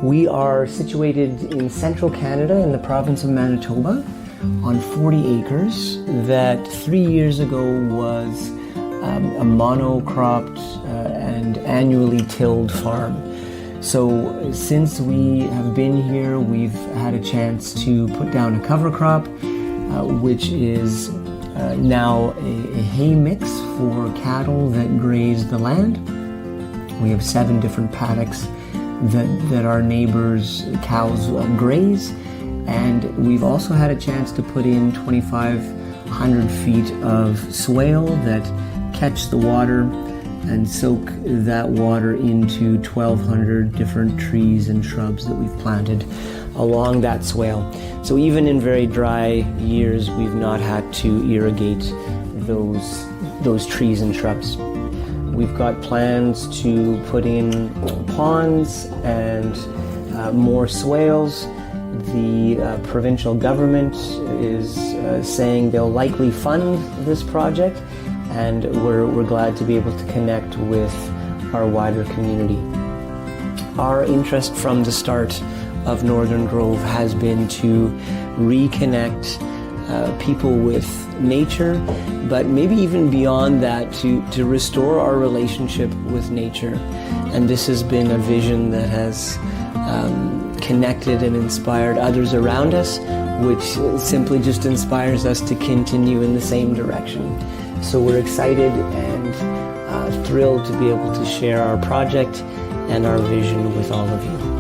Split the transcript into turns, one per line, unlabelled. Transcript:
We are situated in central Canada in the province of Manitoba on 40 acres that 3 years ago was a monocropped and annually tilled farm. So since we have been here, we've had a chance to put down a cover crop, which is now a hay mix for cattle that graze the land. We have 7 different paddocks that our neighbors' cows graze, and we've also had a chance to put in 2,500 feet of swale that catch the water and soak that water into 1,200 different trees and shrubs that we've planted along that swale. So even in very dry years, we've not had to irrigate those trees and shrubs. We've got plans to put in ponds and more swales. The provincial government is saying they'll likely fund this project, and we're glad to be able to connect with our wider community. Our interest from the start of Northern Grove has been to reconnect people with nature, but maybe even beyond that, to restore our relationship with nature. And this has been a vision that has connected and inspired others around us, which simply just inspires us to continue in the same direction. So we're excited and thrilled to be able to share our project and our vision with all of you.